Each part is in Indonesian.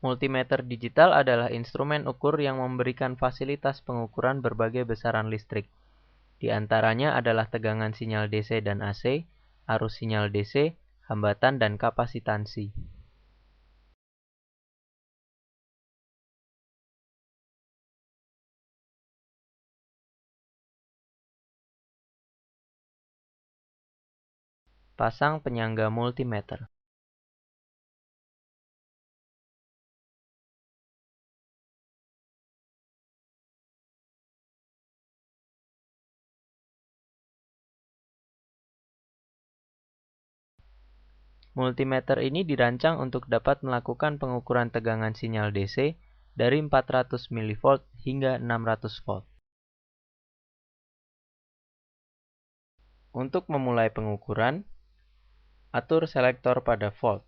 Multimeter digital adalah instrumen ukur yang memberikan fasilitas pengukuran berbagai besaran listrik. Di antaranya adalah tegangan sinyal DC dan AC, arus sinyal DC, hambatan dan kapasitansi. Pasang penyangga multimeter. Multimeter ini dirancang untuk dapat melakukan pengukuran tegangan sinyal DC dari 400 mV hingga 600 volt. Untuk memulai pengukuran, atur selektor pada volt.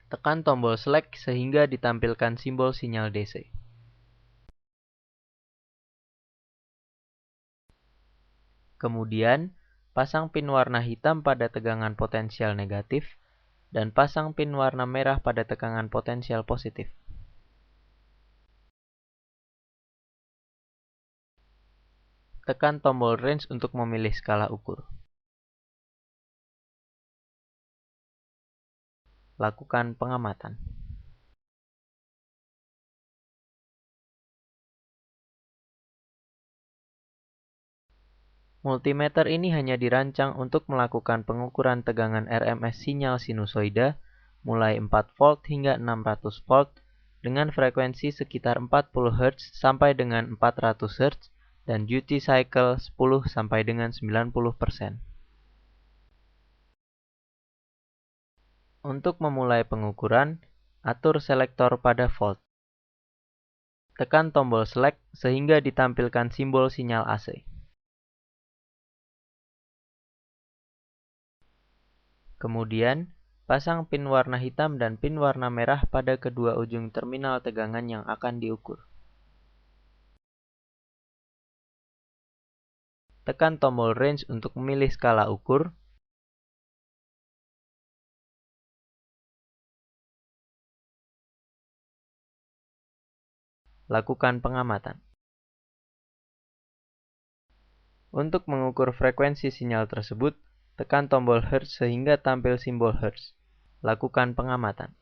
Tekan tombol select sehingga ditampilkan simbol sinyal DC. Kemudian, pasang pin warna hitam pada tegangan potensial negatif dan pasang pin warna merah pada tegangan potensial positif. Tekan tombol range untuk memilih skala ukur. Lakukan pengamatan. Multimeter ini hanya dirancang untuk melakukan pengukuran tegangan RMS sinyal sinusoida mulai 4 volt hingga 600 volt dengan frekuensi sekitar 40 Hz sampai dengan 400 Hz dan duty cycle 10 sampai dengan 90%. Untuk memulai pengukuran, atur selektor pada volt. Tekan tombol select sehingga ditampilkan simbol sinyal AC. Kemudian, pasang pin warna hitam dan pin warna merah pada kedua ujung terminal tegangan yang akan diukur. Tekan tombol range untuk memilih skala ukur. Lakukan pengamatan. Untuk mengukur frekuensi sinyal tersebut, tekan tombol Hertz sehingga tampil simbol Hertz. Lakukan pengamatan.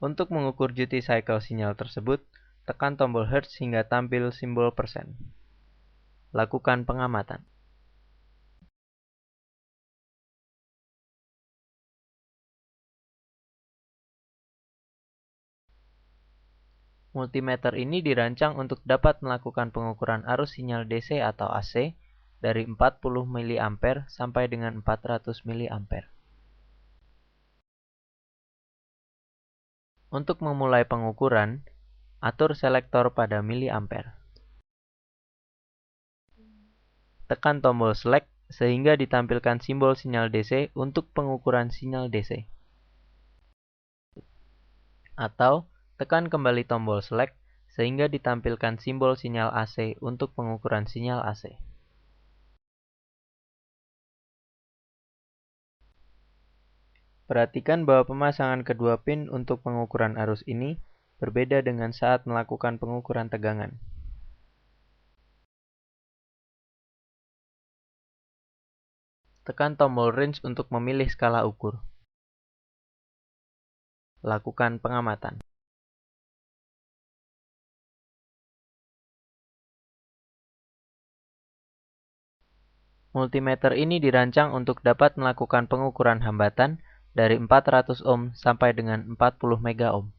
Untuk mengukur duty cycle sinyal tersebut, tekan tombol Hertz hingga tampil simbol persen. Lakukan pengamatan. Multimeter ini dirancang untuk dapat melakukan pengukuran arus sinyal DC atau AC dari 40 mA sampai dengan 400 mA. Untuk memulai pengukuran, atur selektor pada miliampere. Tekan tombol select sehingga ditampilkan simbol sinyal DC untuk pengukuran sinyal DC. Atau, tekan kembali tombol select sehingga ditampilkan simbol sinyal AC untuk pengukuran sinyal AC. Perhatikan bahwa pemasangan kedua pin untuk pengukuran arus ini berbeda dengan saat melakukan pengukuran tegangan. Tekan tombol range untuk memilih skala ukur. Lakukan pengamatan. Multimeter ini dirancang untuk dapat melakukan pengukuran hambatan dari 400 ohm sampai dengan 40 mega ohm.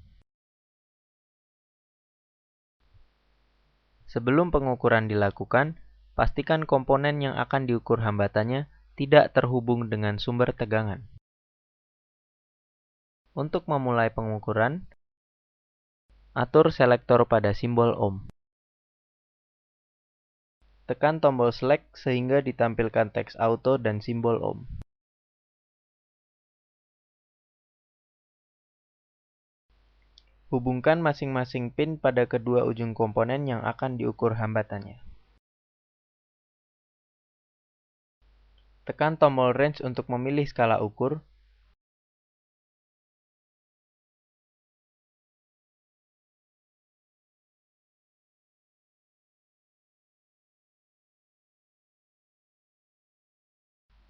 Sebelum pengukuran dilakukan, pastikan komponen yang akan diukur hambatannya tidak terhubung dengan sumber tegangan. Untuk memulai pengukuran, atur selektor pada simbol ohm. Tekan tombol select sehingga ditampilkan teks auto dan simbol ohm. Hubungkan masing-masing pin pada kedua ujung komponen yang akan diukur hambatannya. Tekan tombol range untuk memilih skala ukur.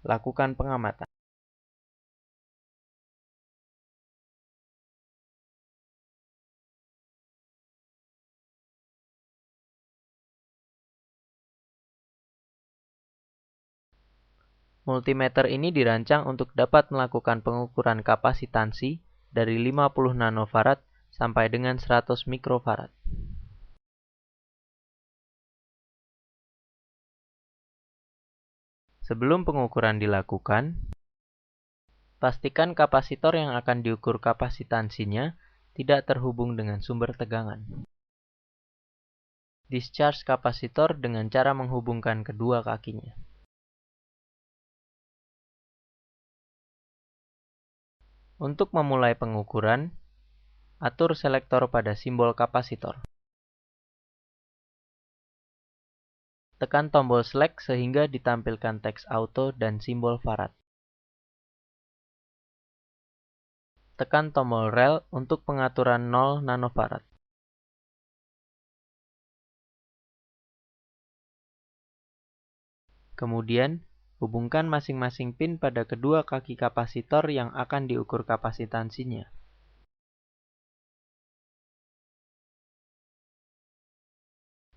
Lakukan pengamatan. Multimeter ini dirancang untuk dapat melakukan pengukuran kapasitansi dari 50 nanofarad sampai dengan 100 mikrofarad. Sebelum pengukuran dilakukan, pastikan kapasitor yang akan diukur kapasitansinya tidak terhubung dengan sumber tegangan. Discharge kapasitor dengan cara menghubungkan kedua kakinya. Untuk memulai pengukuran, atur selektor pada simbol kapasitor. Tekan tombol select sehingga ditampilkan teks auto dan simbol farad. Tekan tombol rel untuk pengaturan 0 nanofarad. Kemudian, hubungkan masing-masing pin pada kedua kaki kapasitor yang akan diukur kapasitansinya.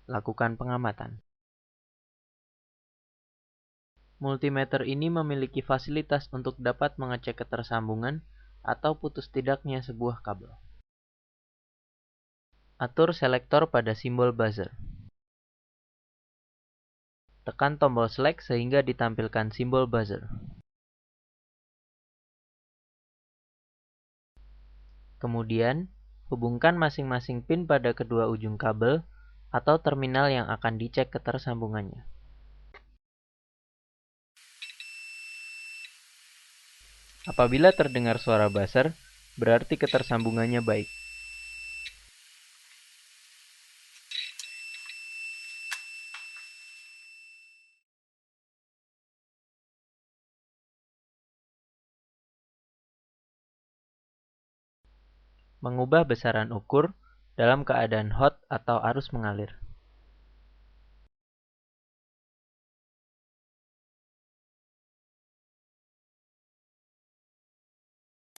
Lakukan pengamatan. Multimeter ini memiliki fasilitas untuk dapat mengecek ketersambungan atau putus tidaknya sebuah kabel. Atur selektor pada simbol buzzer. Tekan tombol select sehingga ditampilkan simbol buzzer. Kemudian, hubungkan masing-masing pin pada kedua ujung kabel atau terminal yang akan dicek ketersambungannya. Apabila terdengar suara buzzer, berarti ketersambungannya baik. Mengubah besaran ukur dalam keadaan hot atau arus mengalir.